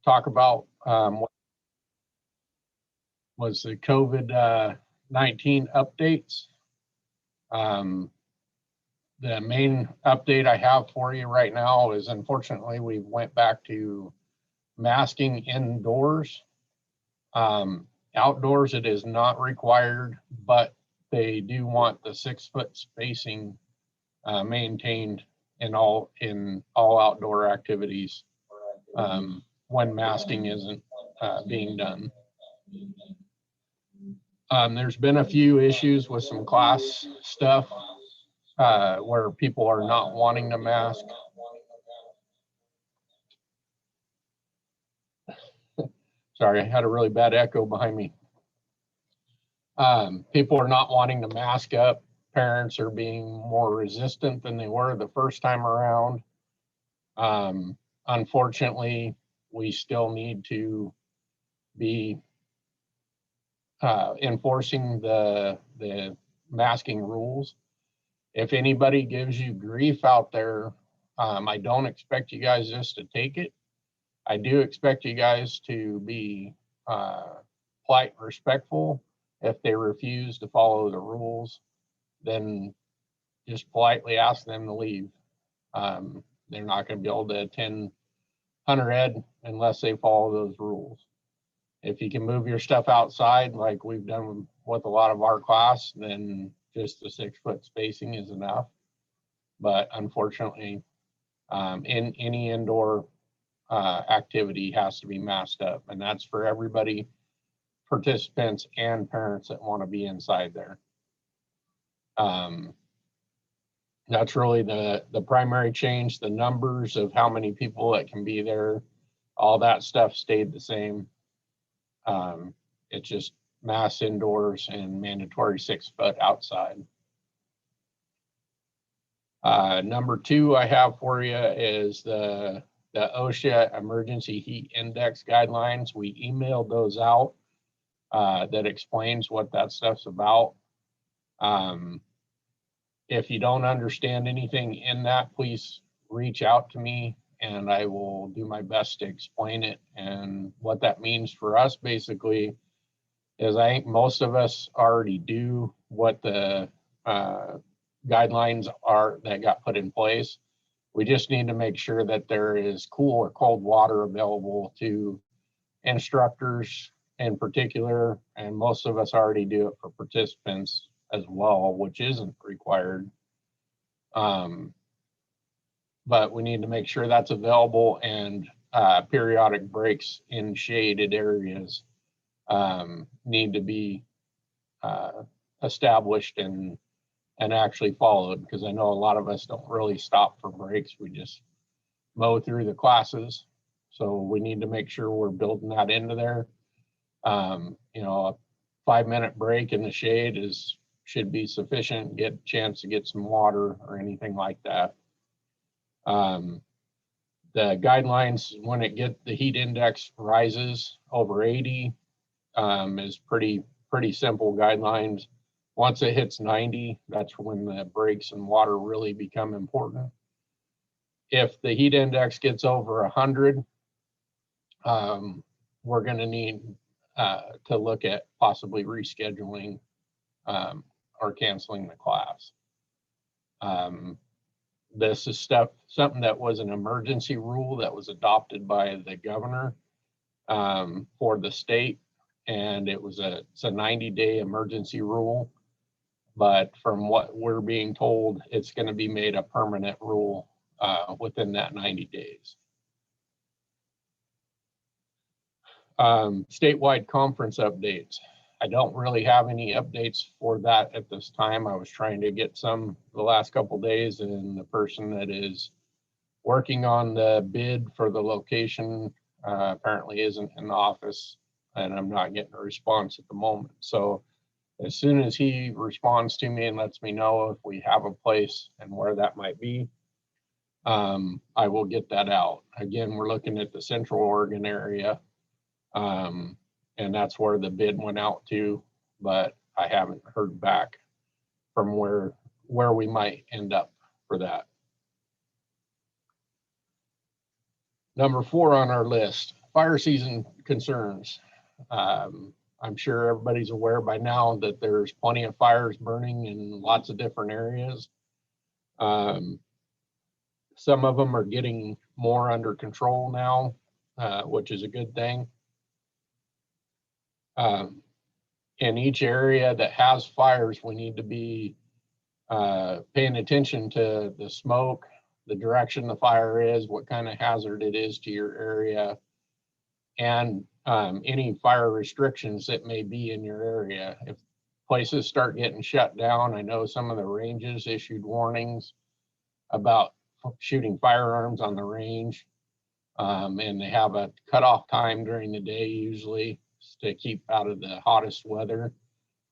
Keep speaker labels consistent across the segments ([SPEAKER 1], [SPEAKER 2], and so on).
[SPEAKER 1] talk about what was the COVID-19 updates. The main update I have for you right now is, unfortunately, we went back to masking indoors. Outdoors, it is not required, but they do want the 6-foot spacing maintained in all outdoor activities when masking isn't being done. There's been a few issues with some class stuff where people are not wanting to mask. Sorry, I had a really bad echo behind me. People are not wanting to mask up. Parents are being more resistant than they were the first time around. Unfortunately, we still need to be enforcing the masking rules. If anybody gives you grief out there, I don't expect you guys just to take it. I do expect you guys to be polite and respectful. If they refuse to follow the rules, then just politely ask them to leave. They're not going to be able to attend Hunter Ed unless they follow those rules. If you can move your stuff outside, like we've done with a lot of our class, then just the 6-foot spacing is enough. But unfortunately, in any indoor activity has to be masked up, and that's for everybody, participants and parents that want to be inside there. That's really the primary change. The numbers of how many people that can be there, all that stuff stayed the same. It's just mass indoors and mandatory 6-foot outside. Number 2 I have for you is the OSHA Emergency Heat Index guidelines. We emailed those out. That explains what that stuff's about. If you don't understand anything in that, please reach out to me and I will do my best to explain it. And what that means for us basically is I think most of us already do what the guidelines are that got put in place. We just need to make sure that there is cool or cold water available to instructors in particular, and most of us already do it for participants as well, which isn't required. But we need to make sure that's available, and periodic breaks in shaded areas need to be established and actually followed, because I know a lot of us don't really stop for breaks. We just mow through the classes. So we need to make sure we're building that into there. You know, a 5-minute break in the shade should be sufficient, get a chance to get some water or anything like that. The guidelines, when the heat index rises over 80, is pretty simple guidelines. Once it hits 90, that's when the breaks and water really become important. If the heat index gets over 100, we're going to need to look at possibly rescheduling or canceling the class. This is something that was an emergency rule that was adopted by the governor for the state, and it's a 90-day emergency rule. But from what we're being told, it's going to be made a permanent rule within that 90 days. Statewide conference updates. I don't really have any updates for that at this time. I was trying to get some the last couple of days, and the person that is working on the bid for the location apparently isn't in the office, and I'm not getting a response at the moment. So as soon as he responds to me and lets me know if we have a place and where that might be, I will get that out. Again, we're looking at the Central Oregon area, and that's where the bid went out to, but I haven't heard back from where we might end up for that. Number 4 on our list, fire season concerns. I'm sure everybody's aware by now that there's plenty of fires burning in lots of different areas. Some of them are getting more under control now, which is a good thing. In each area that has fires, we need to be paying attention to the smoke, the direction the fire is, what kind of hazard it is to your area, and any fire restrictions that may be in your area. If places start getting shut down, I know some of the ranges issued warnings about shooting firearms on the range, and they have a cutoff time during the day usually to keep out of the hottest weather,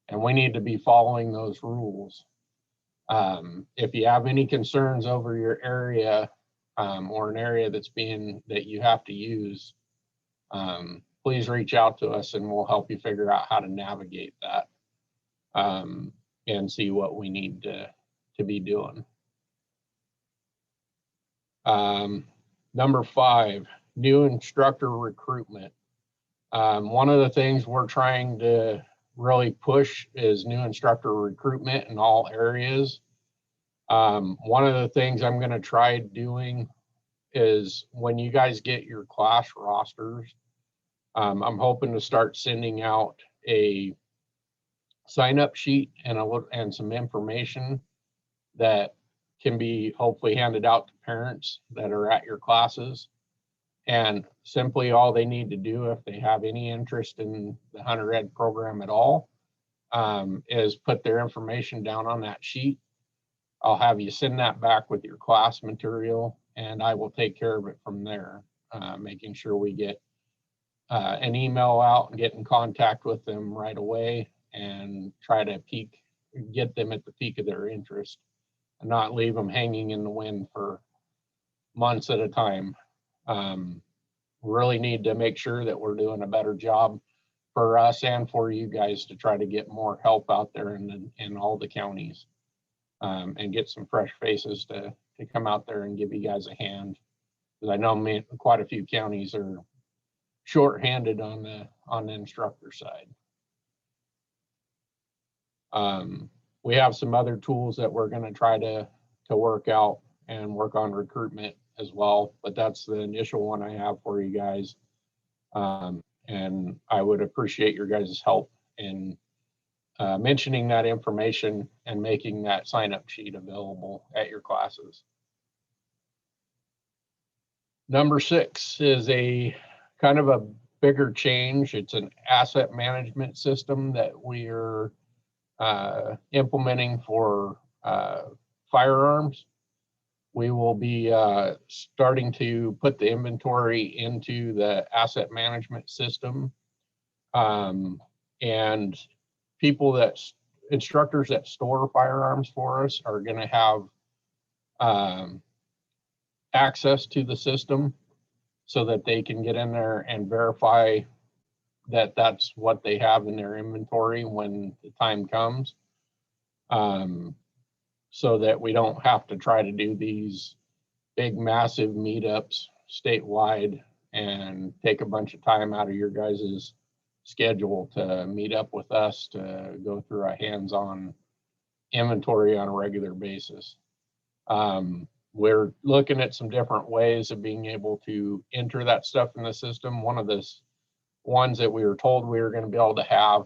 [SPEAKER 1] and we need to be following those rules. If you have any concerns over your area or an area that you have to use, please reach out to us and we'll help you figure out how to navigate that and see what we need to be doing. Number 5, new instructor recruitment. One of the things we're trying to really push is new instructor recruitment in all areas. One of the things I'm going to try doing is when you guys get your class rosters, I'm hoping to start sending out a sign-up sheet and some information that can be hopefully handed out to parents that are at your classes. And simply all they need to do if they have any interest in the Hunter Ed program at all is put their information down on that sheet. I'll have you send that back with your class material and I will take care of it from there, making sure we get an email out and get in contact with them right away and try to get them at the peak of their interest and not leave them hanging in the wind for months at a time. Really need to make sure that we're doing a better job for us and for you guys to try to get more help out there in all the counties and get some fresh faces to come out there and give you guys a hand. Because I know quite a few counties are short-handed on the instructor side. We have some other tools that we're going to try to work out and work on recruitment as well, but that's the initial one I have for you guys. And I would appreciate your guys' help in mentioning that information and making that sign-up sheet available at your classes. Number 6 is a kind of a bigger change. It's an asset management system that we are implementing for firearms. We will be starting to put the inventory into the asset management system. And instructors that store firearms for us are going to have access to the system so that they can get in there and verify that that's what they have in their inventory when the time comes. So that we don't have to try to do these big, massive meetups statewide and take a bunch of time out of your guys' schedule to meet up with us to go through a hands-on inventory on a regular basis. We're looking at some different ways of being able to enter that stuff in the system. One of the ones that we were told we were going to be able to have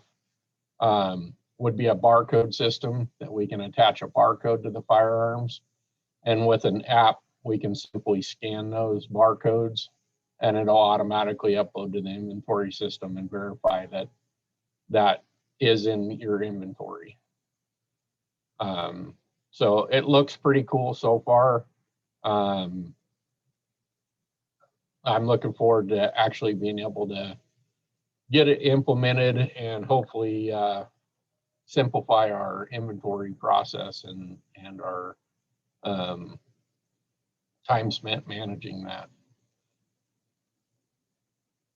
[SPEAKER 1] would be a barcode system that we can attach a barcode to the firearms. And with an app, we can simply scan those barcodes and it'll automatically upload to the inventory system and verify that that is in your inventory. So it looks pretty cool so far. I'm looking forward to actually being able to get it implemented and hopefully simplify our inventory process and our time spent managing that.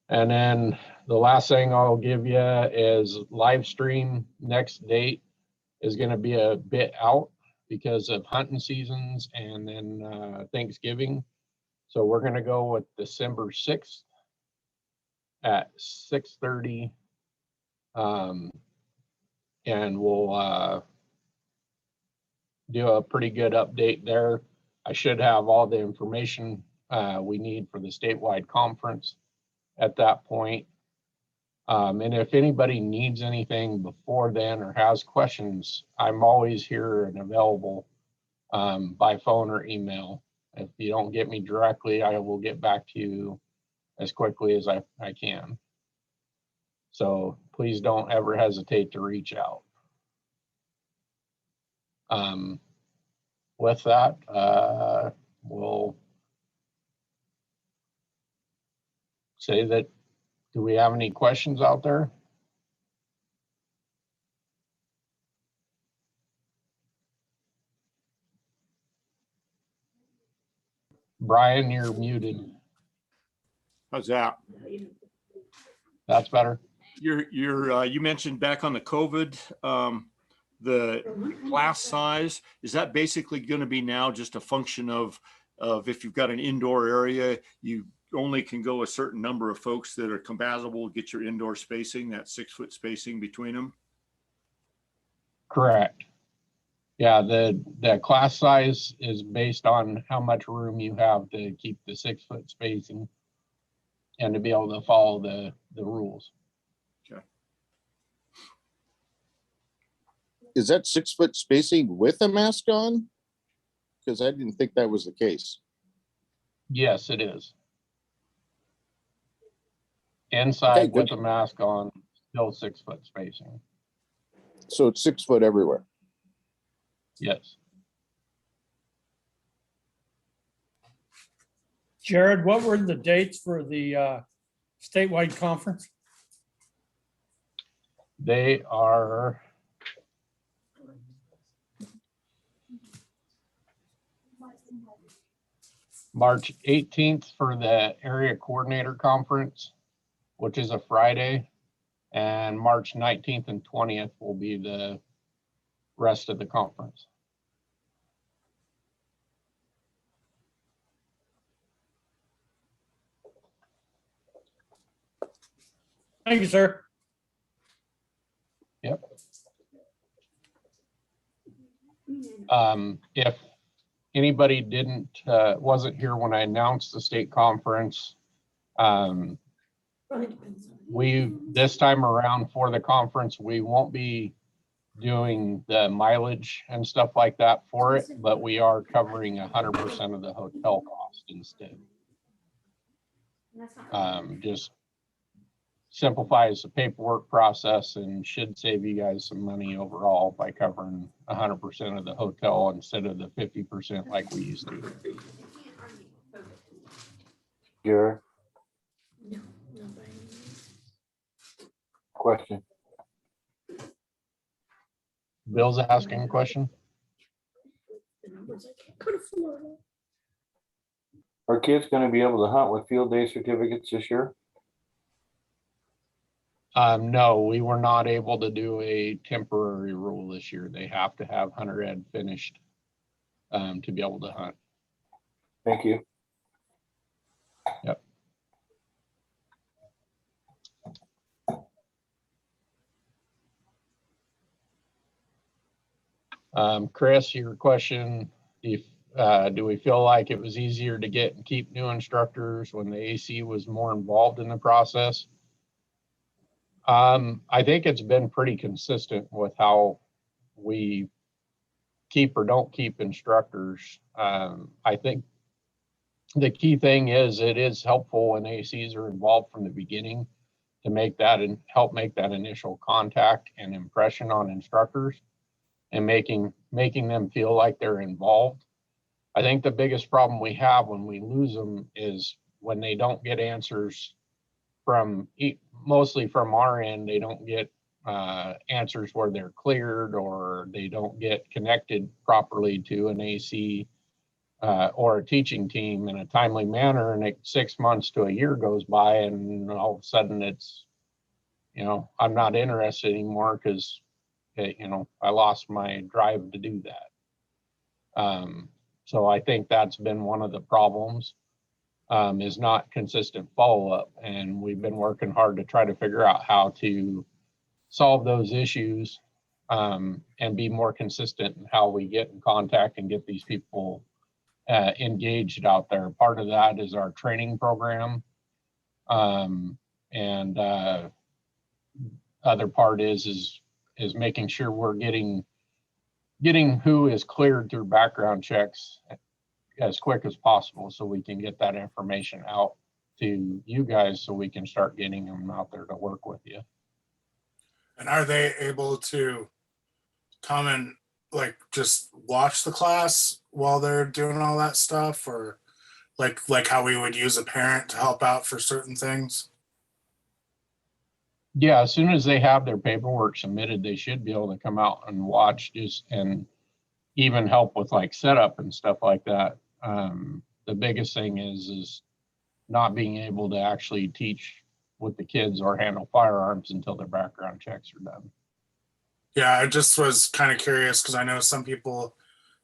[SPEAKER 1] And then the last thing I'll give you is live stream. Next date is going to be a bit out because of hunting seasons and then Thanksgiving. So we're going to go with December 6th at 6:30. And we'll do a pretty good update there. I should have all the information we need for the statewide conference at that point. And if anybody needs anything before then or has questions, I'm always here and available by phone or email. If you don't get me directly, I will get back to you as quickly as I can. So please don't ever hesitate to reach out. With that, we'll say that, do we have any questions out there? Brian, you're muted.
[SPEAKER 2] How's that?
[SPEAKER 1] That's better.
[SPEAKER 2] You mentioned back on the COVID, the class size, is that basically going to be now just a function of if you've got an indoor area, you only can go a certain number of folks that are compatible, get your indoor spacing, that 6-foot spacing between them?
[SPEAKER 1] Correct. Yeah, the class size is based on how much room you have to keep the 6-foot spacing and to be able to follow the rules.
[SPEAKER 2] Okay.
[SPEAKER 3] Is that 6-foot spacing with a mask on? Because I didn't think that was the case.
[SPEAKER 1] Yes, it is. Inside
[SPEAKER 3] Okay, good.
[SPEAKER 1] with a mask on, still 6-foot spacing.
[SPEAKER 3] So it's 6 foot everywhere.
[SPEAKER 1] Yes.
[SPEAKER 4] Jared, what were the dates for the statewide conference?
[SPEAKER 1] They are March 18th for the area coordinator conference, which is a Friday, and March 19th and 20th will be the rest of the conference.
[SPEAKER 4] Thank you, sir.
[SPEAKER 1] Yep. If anybody wasn't here when I announced the state conference, this time around for the conference, we won't be doing the mileage and stuff like that for it, but we are covering 100% of the hotel cost instead. Just simplifies the paperwork process and should save you guys some money overall by covering 100% of the hotel instead of the 50% like we used to.
[SPEAKER 5] Jared? Question.
[SPEAKER 1] Bill's asking a question.
[SPEAKER 5] Are kids going to be able to hunt with field day certificates this year?
[SPEAKER 1] No, we were not able to do a temporary rule this year. They have to have hunter ed finished to be able to hunt.
[SPEAKER 5] Thank you.
[SPEAKER 1] Yep. Chris, your question, if do we feel like it was easier to get and keep new instructors when the AC was more involved in the process? I think it's been pretty consistent with how we keep or don't keep instructors. I think the key thing is it is helpful when ACs are involved from the beginning to make that and help make that initial contact and impression on instructors and making them feel like they're involved. I think the biggest problem we have when we lose them is when they don't get answers from, mostly from our end, they don't get answers where they're cleared or they don't get connected properly to an AC or a teaching team in a timely manner, and 6 months to a year goes by and all of a sudden it's, I'm not interested anymore because I lost my drive to do that. So I think that's been one of the problems. is not consistent follow-up. And we've been working hard to try to figure out how to solve those issues and be more consistent in how we get in contact and get these people engaged out there. Part of that is our training program. And other part is making sure we're getting who is cleared through background checks as quick as possible so we can get that information out to you guys so we can start getting them out there to work with you.
[SPEAKER 6] And are they able to come and like just watch the class while they're doing all that stuff, or like how we would use a parent to help out for certain things?
[SPEAKER 1] Yeah, as soon as they have their paperwork submitted, they should be able to come out and watch and even help with like setup and stuff like that. The biggest thing is not being able to actually teach with the kids or handle firearms until their background checks are done.
[SPEAKER 6] Yeah, I just was kind of curious because I know some people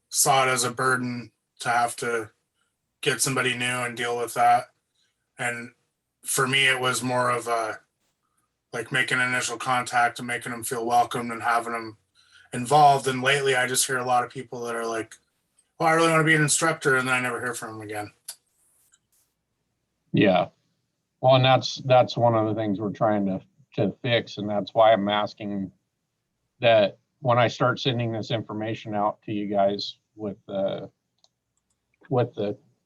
[SPEAKER 6] saw it as a burden to have to get somebody new and deal with that. And for me, it was more of a like making initial contact and making them feel welcomed and having them involved. And lately, I just hear a lot of people that are like, well, I really want to be an instructor, and then I never hear from them again.
[SPEAKER 1] Yeah. Well, and that's one of the things we're trying to fix. And that's why I'm asking that when I start sending this information out to you guys with the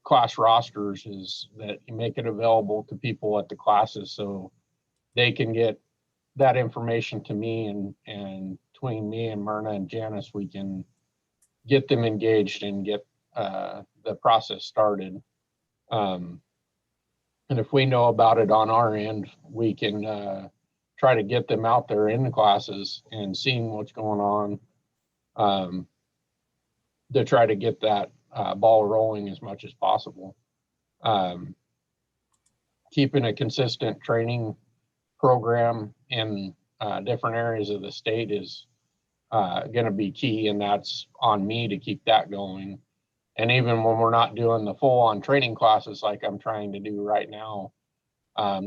[SPEAKER 1] class rosters, is that you make it available to people at the classes so they can get that information to me, and between me and Myrna and Janice, we can get them engaged and get the process started. And if we know about it on our end, we can try to get them out there in the classes and seeing what's going on to try to get that ball rolling as much as possible. Keeping a consistent training program in different areas of the state is going to be key, and that's on me to keep that going. And even when we're not doing the full-on training classes like I'm trying to do right now,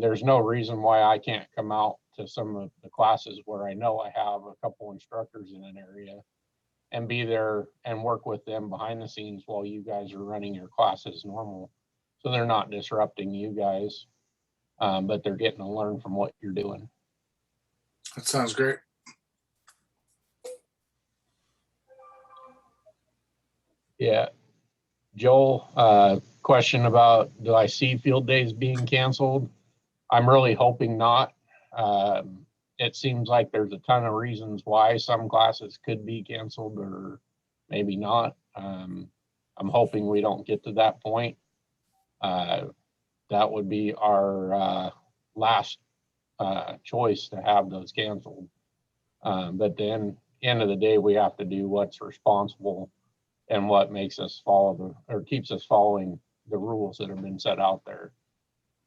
[SPEAKER 1] there's no reason why I can't come out to some of the classes where I know I have a couple instructors in an area and be there and work with them behind the scenes while you guys are running your classes normal. So they're not disrupting you guys, but they're getting to learn from what you're doing.
[SPEAKER 6] That sounds great.
[SPEAKER 1] Yeah. Joel, question about, do I see field days being canceled? I'm really hoping not. It seems like there's a ton of reasons why some classes could be canceled or maybe not. I'm hoping we don't get to that point. That would be our last choice, to have those canceled. But then end of the day, we have to do what's responsible and what makes us follow or keeps us following the rules that have been set out there.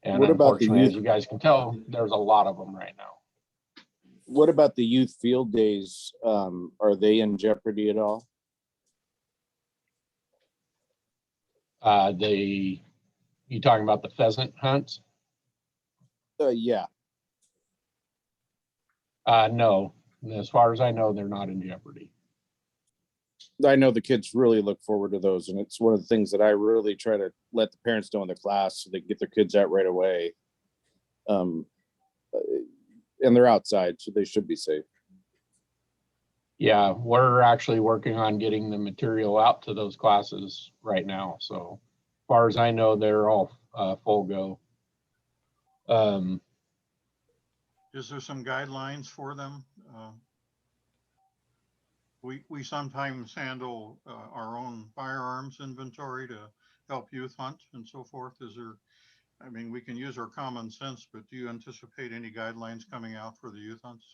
[SPEAKER 1] And
[SPEAKER 3] What about the
[SPEAKER 1] unfortunately,
[SPEAKER 3] youth?
[SPEAKER 1] as you guys can tell, there's a lot of them right now.
[SPEAKER 3] What about the youth field days? Are they in jeopardy at all?
[SPEAKER 1] You talking about the pheasant hunts?
[SPEAKER 3] Yeah.
[SPEAKER 1] No, as far as I know, they're not in jeopardy.
[SPEAKER 3] I know the kids really look forward to those, and it's one of the things that I really try to let the parents know in the class so they can get their kids out right away. And they're outside, so they should be safe.
[SPEAKER 1] Yeah, we're actually working on getting the material out to those classes right now. So as far as I know, they're all full go.
[SPEAKER 7] Is there some guidelines for them? We sometimes handle our own firearms inventory to help youth hunt and so forth. Is there, I mean, we can use our common sense, but do you anticipate any guidelines coming out for the youth hunts?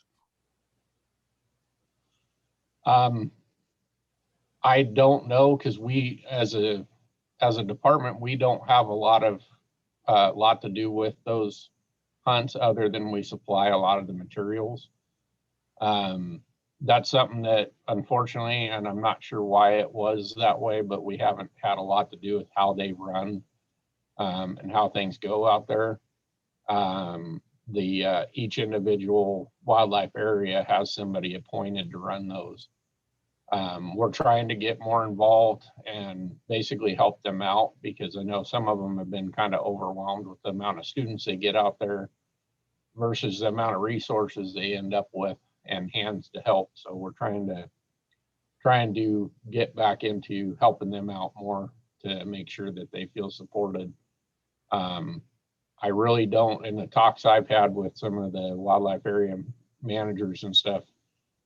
[SPEAKER 1] I don't know, because we, as a department, we don't have a lot to do with those hunts, other than we supply a lot of the materials. That's something that, unfortunately, and I'm not sure why it was that way, but we haven't had a lot to do with how they run. and how things go out there. Each individual wildlife area has somebody appointed to run those. We're trying to get more involved and basically help them out, because I know some of them have been kind of overwhelmed with the amount of students they get out there versus the amount of resources they end up with and hands to help. So we're trying to get back into helping them out more to make sure that they feel supported. I really don't, in the talks I've had with some of the wildlife area managers and stuff,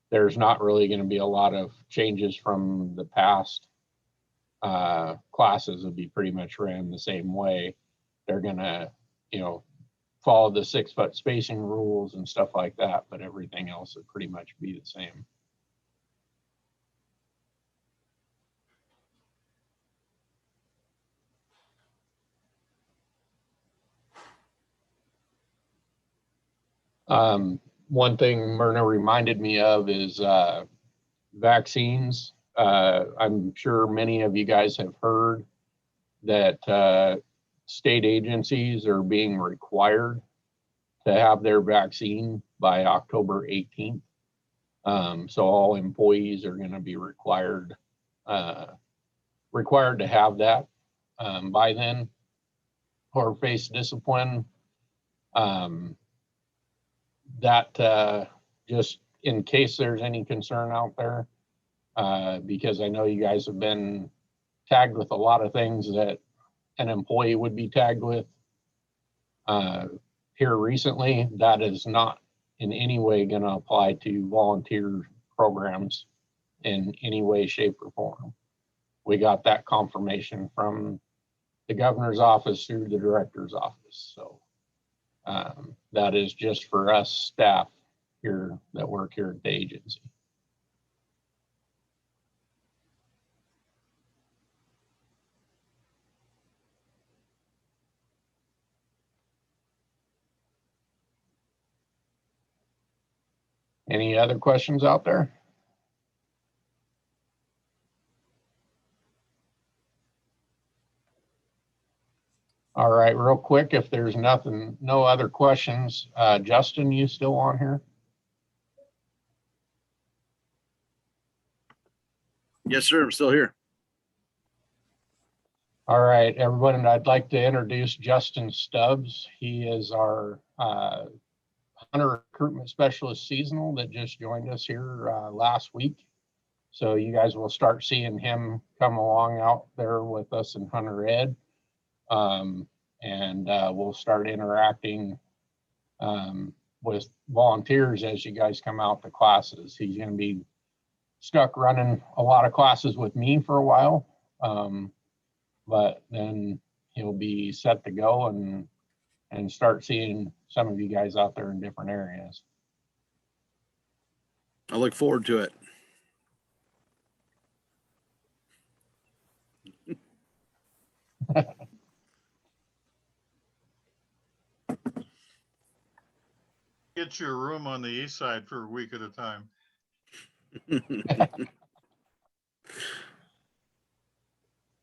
[SPEAKER 1] there's not really going to be a lot of changes from the past. Classes will be pretty much ran the same way. They're going to, follow the 6-foot spacing rules and stuff like that, but everything else will pretty much be the same. One thing Myrna reminded me of is vaccines. I'm sure many of you guys have heard that state agencies are being required to have their vaccine by October 18th. So all employees are going to be required to have that by then, or face discipline. That just in case there's any concern out there, because I know you guys have been tagged with a lot of things that an employee would be tagged with here recently. That is not in any way going to apply to volunteer programs in any way, shape, or form. We got that confirmation from the governor's office through the director's office. So that is just for us staff here that work here at the agency. Any other questions out there? All right, real quick, if there's no other questions, Justin, you still on here?
[SPEAKER 3] Yes, sir. I'm still here.
[SPEAKER 1] All right, everyone, I'd like to introduce Justin Stubbs. He is our hunter recruitment specialist seasonal that just joined us here last week. So you guys will start seeing him come along out there with us in Hunter Ed. And we'll start interacting with volunteers as you guys come out to classes. He's going to be stuck running a lot of classes with me for a while, but then he'll be set to go and start seeing some of you guys out there in different areas.
[SPEAKER 3] I look forward to it.
[SPEAKER 7] Get you a room on the east side for a week at a time.
[SPEAKER 3] I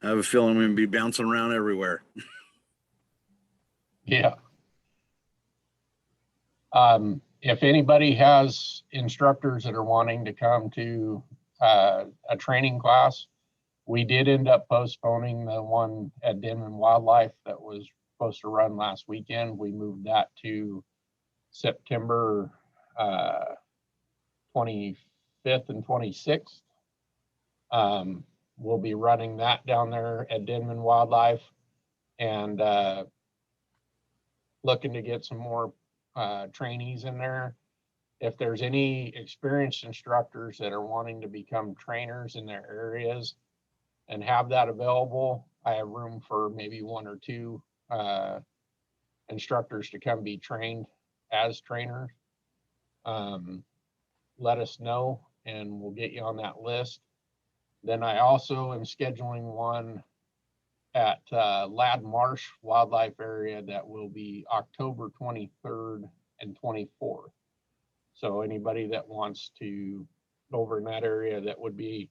[SPEAKER 3] have a feeling I'm going to be bouncing around everywhere.
[SPEAKER 1] Yeah. If anybody has instructors that are wanting to come to a training class, we did end up postponing the one at Denman Wildlife that was supposed to run last weekend. We moved that to September 25th and 26th. We'll be running that down there at Denman Wildlife, and looking to get some more trainees in there. If there's any experienced instructors that are wanting to become trainers in their areas and have that available, I have room for maybe 1 or 2 instructors to come be trained as trainers. Let us know and we'll get you on that list. Then I also am scheduling one at Ladd Marsh Wildlife Area that will be October 23rd and 24th. So anybody that wants to over in that area that would be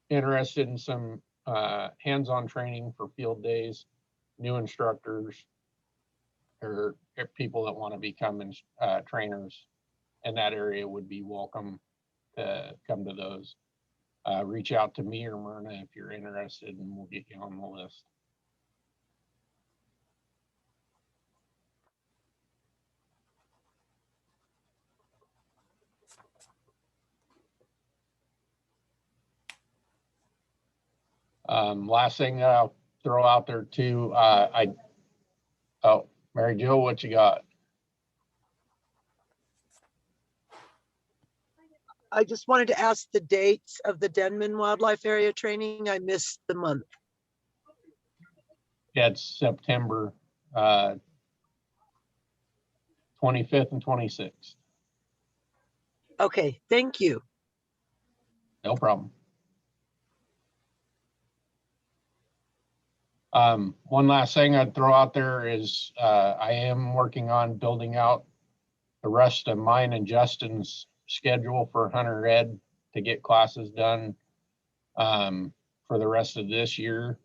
[SPEAKER 1] interested in some hands-on training for field days, new instructors or if people that want to become trainers in that area would be welcome to come to those. Reach out to me or Myrna if you're interested, and we'll get you on the list. Last thing I'll throw out there too, Mary Jo, what you got?
[SPEAKER 8] I just wanted to ask the dates of the Denman Wildlife Area training. I missed the month.
[SPEAKER 1] Yeah, it's September 25th and 26th.
[SPEAKER 8] Okay, thank you.
[SPEAKER 1] No problem. One last thing I'd throw out there is I am working on building out the rest of mine and Justin's schedule for Hunter Ed to get classes done for the rest of this year.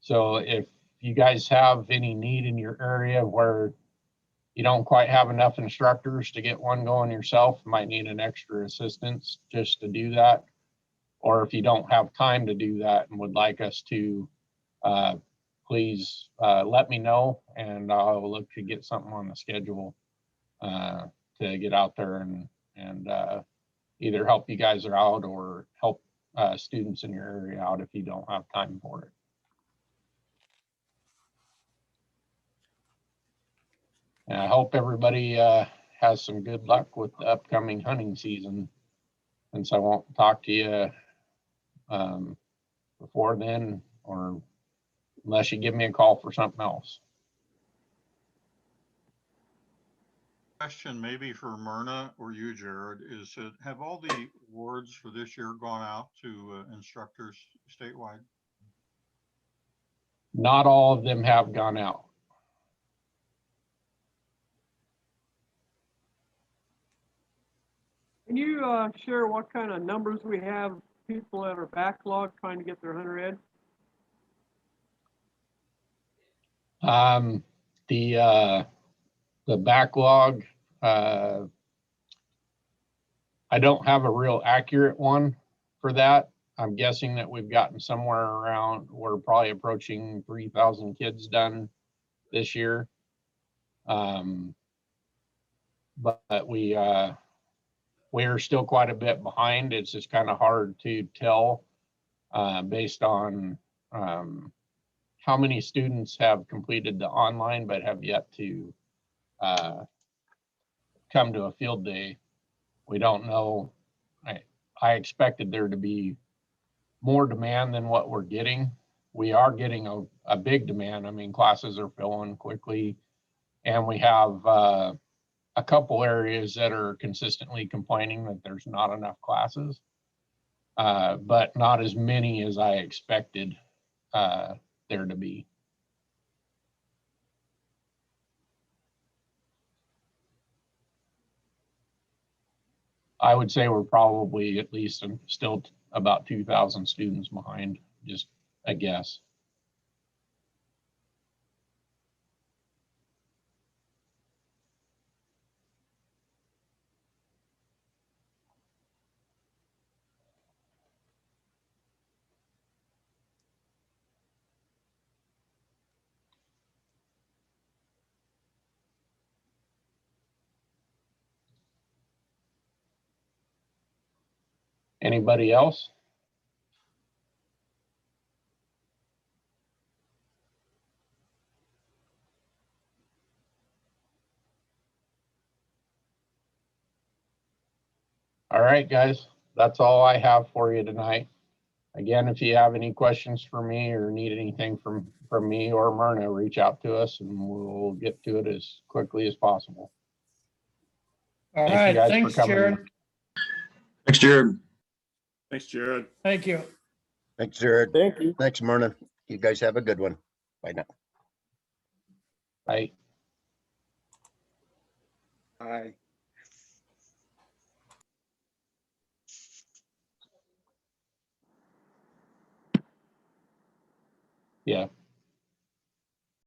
[SPEAKER 1] So if you guys have any need in your area where you don't quite have enough instructors to get one going yourself, might need an extra assistance just to do that. Or if you don't have time to do that and would like us to, please let me know, and I'll look to get something on the schedule to get out there and either help you guys out or help students in your area out if you don't have time for it. And I hope everybody has some good luck with the upcoming hunting season, since I won't talk to you before then, or unless you give me a call for something else.
[SPEAKER 7] Question maybe for Myrna or you, Jared, is that have all the awards for this year gone out to instructors statewide?
[SPEAKER 1] Not all of them have gone out.
[SPEAKER 9] Can you share what kind of numbers we have, people that are backlogged trying to get their Hunter Ed?
[SPEAKER 1] The backlog, I don't have a real accurate one for that. I'm guessing that we've gotten somewhere around, we're probably approaching 3,000 kids done this year. But we are still quite a bit behind. It's just kind of hard to tell based on how many students have completed the online but have yet to come to a field day. We don't know. I expected there to be more demand than what we're getting. We are getting a big demand. I mean, classes are filling quickly, and we have a couple areas that are consistently complaining that there's not enough classes, but not as many as I expected there to be. I would say we're probably at least still about 2,000 students behind, just a guess. Anybody else? All right, guys, that's all I have for you tonight. Again, if you have any questions for me or need anything from me or Myrna, reach out to us and we'll get to it as quickly as possible.
[SPEAKER 4] All
[SPEAKER 1] Thank you
[SPEAKER 4] right,
[SPEAKER 1] guys for
[SPEAKER 4] thanks,
[SPEAKER 1] coming in.
[SPEAKER 4] Jared.
[SPEAKER 2] Thanks, Jared. Thanks, Jared.
[SPEAKER 4] Thank you.
[SPEAKER 10] Thanks, Jared.
[SPEAKER 3] Thank you.
[SPEAKER 10] Thanks, Myrna. You guys have a good one. Bye now.
[SPEAKER 1] Bye.
[SPEAKER 3] Bye.
[SPEAKER 1] Yeah.